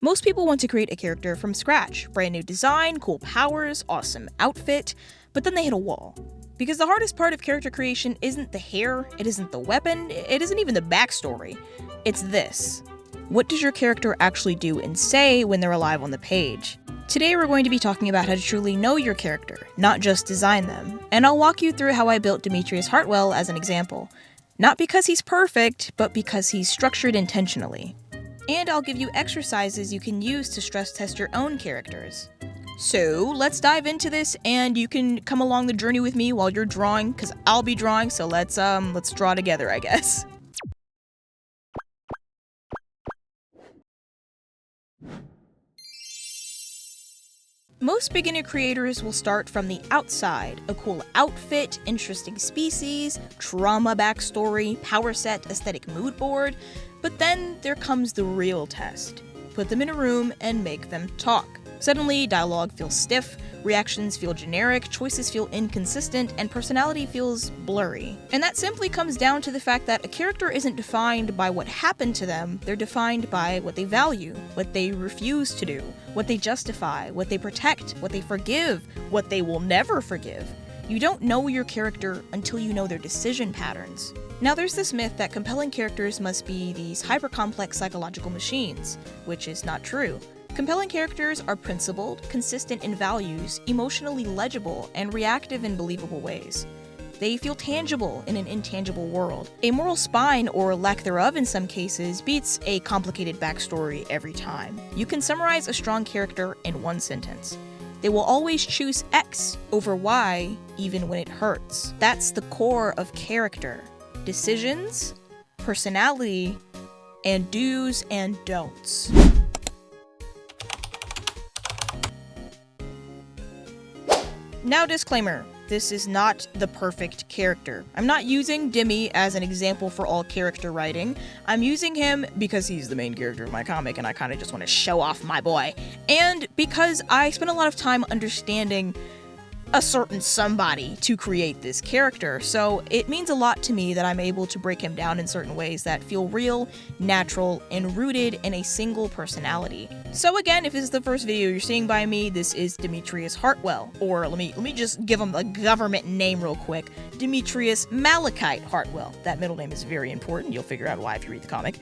Most people want to create a character from scratch. Brand new design, cool powers, awesome outfit, but then they hit a wall. Because the hardest part of character creation isn't the hair, it isn't the weapon, it isn't even the backstory. It's this. What does your character actually do and say when they're alive on the page? Today we're going to be talking about how to truly know your character, not just design them. And I'll walk you through how I built Demetrius Hartwell as an example. Not because he's perfect, but because he's structured intentionally. And I'll give you exercises you can use to stress test your own characters. So let's dive into this, and you can come along the journey with me while you're drawing, because I'll be drawing, so let's draw together, I guess. Most beginner creators will start from the outside, a cool outfit, interesting species, trauma backstory, power set, aesthetic mood board, but then there comes the real test. Put them in a room and make them talk. Suddenly, dialogue feels stiff, reactions feel generic, choices feel inconsistent, and personality feels blurry. And that simply comes down to the fact that a character isn't defined by what happened to them, they're defined by what they value, what they refuse to do, what they justify, what they protect, what they forgive, what they will never forgive. You don't know your character until you know their decision patterns. Now there's this myth that compelling characters must be these hyper-complex psychological machines, which is not true. Compelling characters are principled, consistent in values, emotionally legible, and reactive in believable ways. They feel tangible in an intangible world. A moral spine, or lack thereof in some cases, beats a complicated backstory every time. You can summarize a strong character in one sentence. They will always choose X over Y, even when it hurts. That's the core of character. Decisions, personality, and do's and don'ts. Now disclaimer, this is not the perfect character. I'm not using Demi as an example for all character writing. I'm using him because he's the main character of my comic and I kind of just want to show off my boy. And because I spent a lot of time understanding a certain somebody to create this character, so it means a lot to me that I'm able to break him down in certain ways that feel real, natural, and rooted in a single personality. So again, if this is the first video you're seeing by me, this is Demetrius Hartwell, or let me just give him a government name real quick, Demetrius Malachite Hartwell. That middle name is very important, you'll figure out why if you read the comic.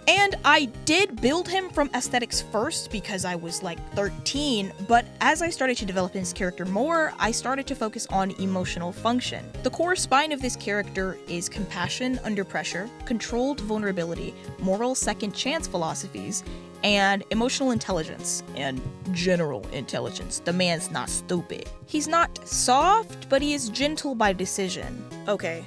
And I did build him from aesthetics first because I was like 13, but as I started to develop his character more, I started to focus on emotional function. The core spine of this character is compassion under pressure, controlled vulnerability, moral second chance philosophies, and emotional intelligence, and general intelligence. The man's not stupid. He's not soft, but he is gentle by decision. Okay.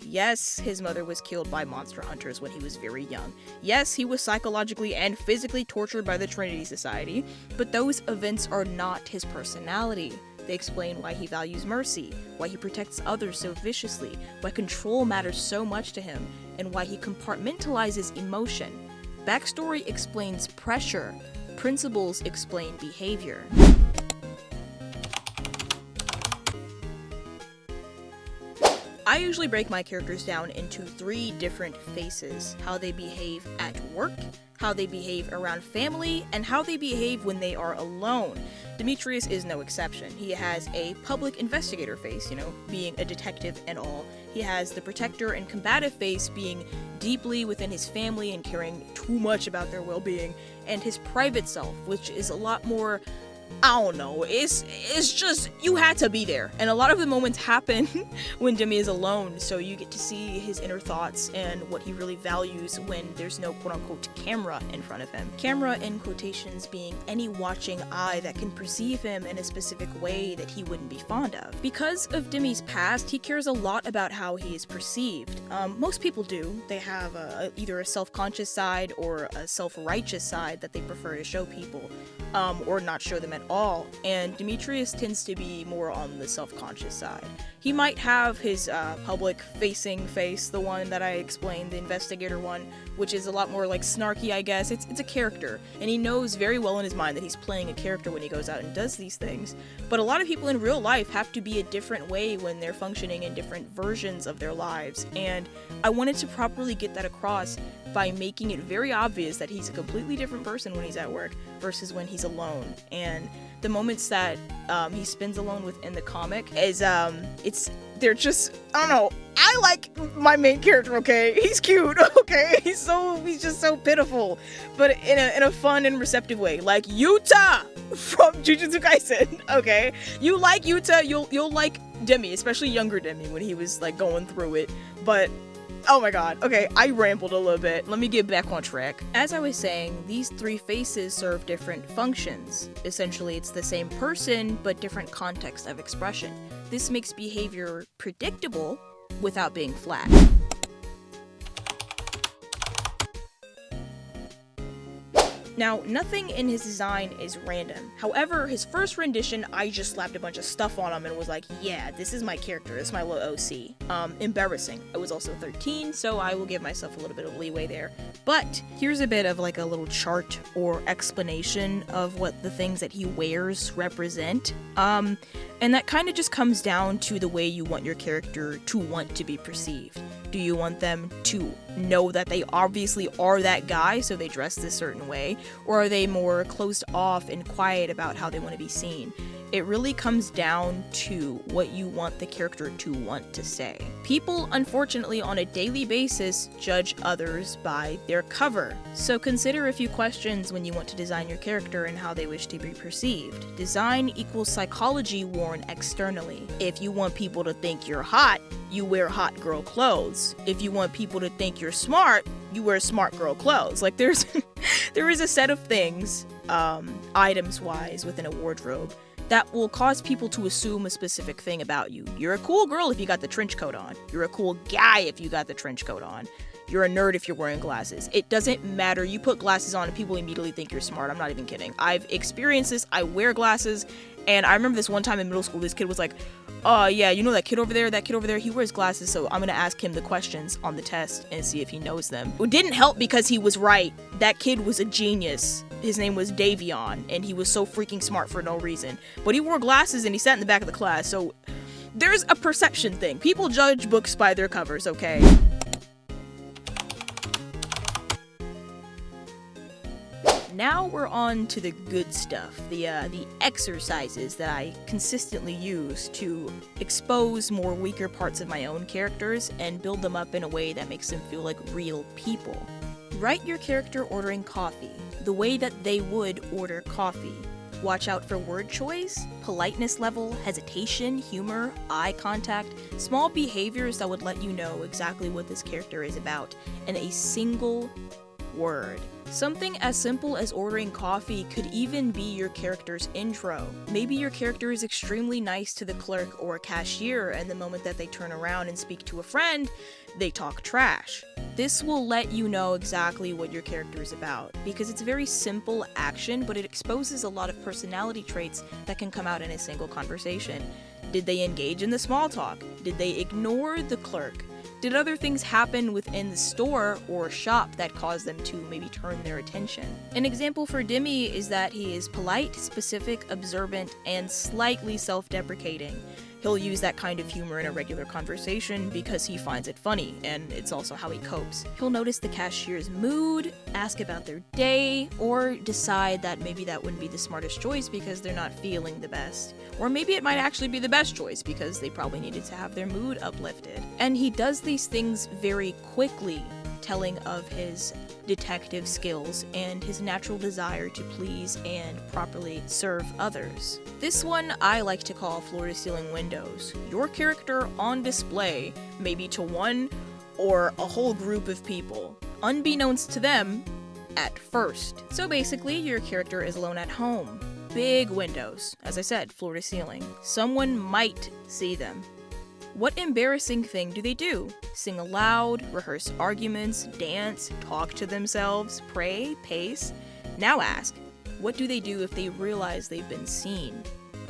Yes, his mother was killed by monster hunters when he was very young. Yes, he was psychologically and physically tortured by the Trinity Society, but those events are not his personality. They explain why he values mercy, why he protects others so viciously, why control matters so much to him, and why he compartmentalizes emotion. Backstory explains pressure, principles explain behavior. I usually break my characters down into 3 different phases: how they behave at work, how they behave around family, and how they behave when they are alone. Demetrius is no exception. He has a public investigator face, being a detective and all. He has the protector and combative face, being deeply within his family and caring too much about their well-being, and his private self, which is a lot more, I don't know, it's just, you had to be there. And a lot of the moments happen when Demi is alone, so you get to see his inner thoughts and what he really values when there's no quote-unquote camera in front of him. Camera in quotations being any watching eye that can perceive him in a specific way that he wouldn't be fond of. Because of Demi's past, he cares a lot about how he is perceived. Most people do. They have either a self-conscious side or a self-righteous side that they prefer to show people, or not show them at at all, and Demetrius tends to be more on the self-conscious side. He might have his public-facing face, the one that I explained, the investigator one, which is a lot more like snarky, I guess. It's a character, and he knows very well in his mind that he's playing a character when he goes out and does these things. But a lot of people in real life have to be a different way when they're functioning in different versions of their lives, and I wanted to properly get that across by making it very obvious that he's a completely different person when he's at work versus when he's alone. And the moments that he spends alone within the comic is they're just, I don't know, I like my main character, okay? He's cute, okay? He's just so pitiful, but in a fun and receptive way, like Yuta from Jujutsu Kaisen, okay? You like Yuta, you'll like Demi, especially younger Demi when he was like going through it, but oh my god, okay, I rambled a little bit. Let me get back on track. As I was saying, these three faces serve different functions. Essentially, it's the same person, but different context of expression. This makes behavior predictable without being flat. Now, nothing in his design is random. However, his first rendition, I just slapped a bunch of stuff on him and was like, yeah, this is my character, this is my little OC. Embarrassing. I was also 13, so I will give myself a little bit of leeway there. But here's a bit of like a little chart or explanation of what the things that he wears represent. And that kind of just comes down to the way you want your character to want to be perceived. Do you want them to know that they obviously are that guy, so they dress this certain way? Or are they more closed off and quiet about how they want to be seen? It really comes down to what you want the character to want to say. People, unfortunately, on a daily basis, judge others by their cover. So consider a few questions when you want to design your character and how they wish to be perceived. Design equals psychology worn externally. If you want people to think you're hot, you wear hot girl clothes. If you want people to think you're smart, you wear smart girl clothes. Like there is a set of things, items-wise, within a wardrobe that will cause people to assume a specific thing about you. You're a cool girl if you got the trench coat on. You're a cool guy if you got the trench coat on. You're a nerd if you're wearing glasses. It doesn't matter. You put glasses on and people immediately think you're smart. I'm not even kidding. I've experienced this. I wear glasses, and I remember this one time in middle school, this kid was like, oh yeah, you know that kid over there, he wears glasses, so I'm gonna ask him the questions on the test and see if he knows them. It didn't help because he was right. That kid was a genius. His name was Davion, and he was so freaking smart for no reason. But he wore glasses and he sat in the back of the class, so there's a perception thing. People judge books by their covers, okay? Now we're on to the good stuff, the exercises that I consistently use to expose more weaker parts of my own characters and build them up in a way that makes them feel like real people. Write your character ordering coffee, the way that they would order coffee. Watch out for word choice, politeness level, hesitation, humor, eye contact, small behaviors that would let you know exactly what this character is about in a single word. Something as simple as ordering coffee could even be your character's intro. Maybe your character is extremely nice to the clerk or cashier, and the moment that they turn around and speak to a friend, they talk trash. This will let you know exactly what your character is about, because it's a very simple action, but it exposes a lot of personality traits that can come out in a single conversation. Did they engage in the small talk? Did they ignore the clerk? Did other things happen within the store or shop that caused them to maybe turn their attention? An example for Demi is that he is polite, specific, observant, and slightly self-deprecating. He'll use that kind of humor in a regular conversation because he finds it funny, and it's also how he copes. He'll notice the cashier's mood, ask about their day, or decide that maybe that wouldn't be the smartest choice because they're not feeling the best. Or maybe it might actually be the best choice because they probably needed to have their mood uplifted. And he does these things very quickly, telling of his detective skills and his natural desire to please and properly serve others. This one I like to call floor-to-ceiling windows. Your character on display, maybe to one or a whole group of people, unbeknownst to them at first. So basically, your character is alone at home. Big windows, as I said, floor-to-ceiling. Someone might see them. What embarrassing thing do they do? Sing aloud, rehearse arguments, dance, talk to themselves, pray, pace? Now ask, What do they do if they realize they've been seen?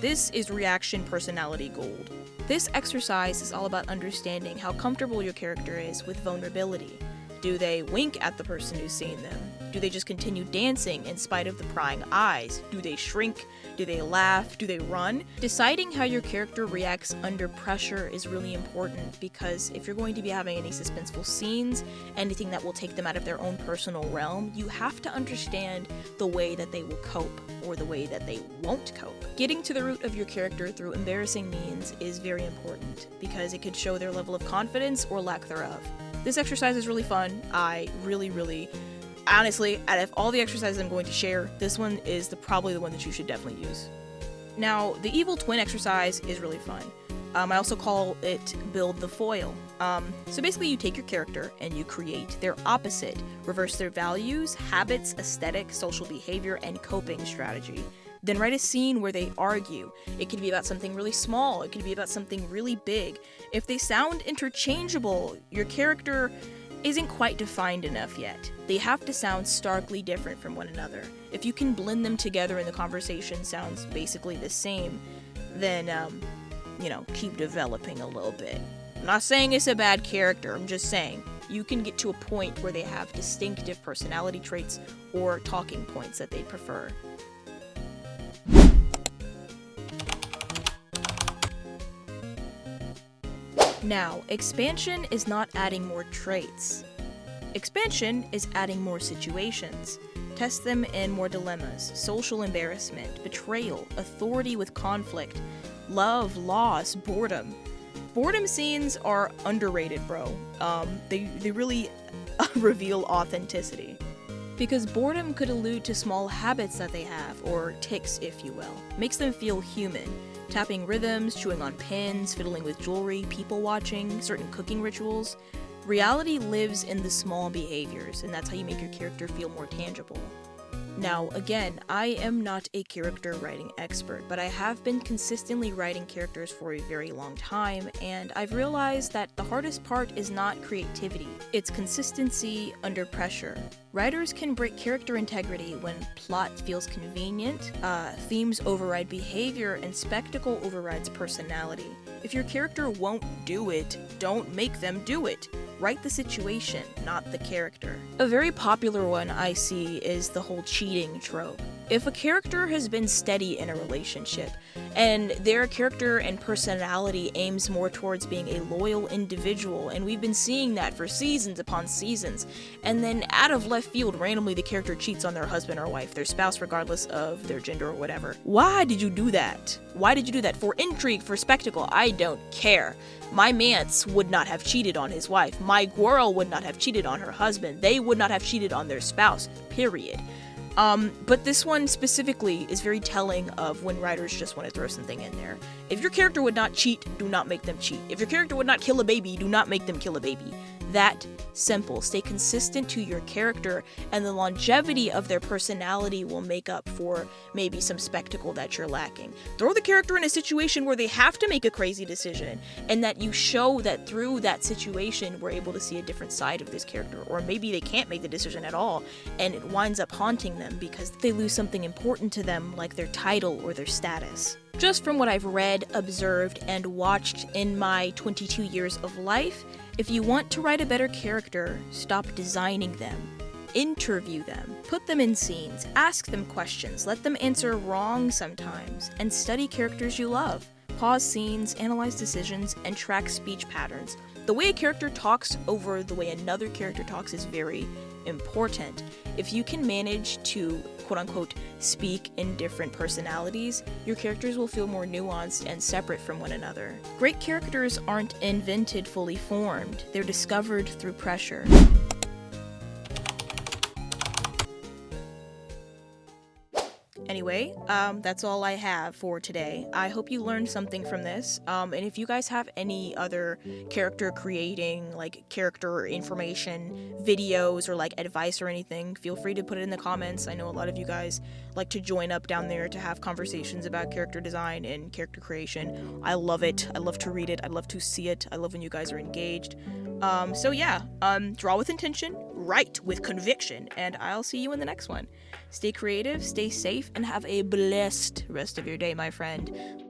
This is reaction personality gold. This exercise is all about understanding how comfortable your character is with vulnerability. Do they wink at the person who's seeing them? Do they just continue dancing in spite of the prying eyes? Do they shrink? Do they laugh? Do they run? Deciding how your character reacts under pressure is really important, because if you're going to be having any suspenseful scenes, anything that will take them out of their own personal realm, you have to understand the way that they will cope or the way that they won't cope. Getting to the root of your character through embarrassing means is very important, because it could show their level of confidence or lack thereof. This exercise is really fun. I really, honestly, out of all the exercises I'm going to share, this one is probably the one that you should definitely use. Now, the evil twin exercise is really fun. I also call it build the foil. So basically you take your character and you create their opposite, reverse their values, habits, aesthetic, social behavior, and coping strategy. Then write a scene where they argue. It could be about something really small, it could be about something really big. If they sound interchangeable, your character isn't quite defined enough yet. They have to sound starkly different from one another. If you can blend them together and the conversation sounds basically the same, then, keep developing a little bit. I'm not saying it's a bad character, I'm just saying you can get to a point where they have distinctive personality traits or talking points that they prefer. Now, expansion is not adding more traits. Expansion is adding more situations. Test them in more dilemmas, social embarrassment, betrayal, authority with conflict, love, loss, boredom. Boredom scenes are underrated, bro. They really reveal authenticity. Because boredom could allude to small habits that they have, or tics, if you will. Makes them feel human. Tapping rhythms, chewing on pens, fiddling with jewelry, people watching, certain cooking rituals. Reality lives in the small behaviors, and that's how you make your character feel more tangible. Now, again, I am not a character writing expert, but I have been consistently writing characters for a very long time, and I've realized that the hardest part is not creativity, it's consistency under pressure. Writers can break character integrity when plot feels convenient, themes override behavior, and spectacle overrides personality. If your character won't do it, don't make them do it. Write the situation, not the character. A very popular one I see is the whole cheating trope. If a character has been steady in a relationship, and their character and personality aims more towards being a loyal individual, and we've been seeing that for seasons upon seasons, and then out of left field, randomly the character cheats on their husband or wife, their spouse, regardless of their gender or whatever. Why did you do that? Why did you do that? For intrigue, for spectacle? I don't care. My Mance would not have cheated on his wife. My Girl would not have cheated on her husband. They would not have cheated on their spouse, period. But this one specifically is very telling of when writers just want to throw something in there. If your character would not cheat, do not make them cheat. If your character would not kill a baby, do not make them kill a baby. That simple. Stay consistent to your character, and the longevity of their personality will make up for maybe some spectacle that you're lacking. Throw the character in a situation where they have to make a crazy decision, and that you show that through that situation we're able to see a different side of this character, or maybe they can't make the decision at all, and it winds up haunting them because they lose something important to them, like their title or their status. Just from what I've read, observed, and watched in my 22 years of life, if you want to write a better character, stop designing them. Interview them. Put them in scenes. Ask them questions. Let them answer wrong sometimes. And study characters you love. Pause scenes, analyze decisions, and track speech patterns. The way a character talks over the way another character talks is very important. If you can manage to, quote-unquote, speak in different personalities, your characters will feel more nuanced and separate from one another. Great characters aren't invented fully formed, they're discovered through pressure. Anyway, that's all I have for today. I hope you learned something from this. And if you guys have any other character creating, like character information videos or like advice or anything, feel free to put it in the comments. I know a lot of you guys like to join up down there to have conversations about character design and character creation. I love it. I love to read it. I love to see it. I love when you guys are engaged. So yeah, draw with intention, write with conviction, and I'll see you in the next one. Stay creative, stay safe, and have a blessed rest of your day, my friend.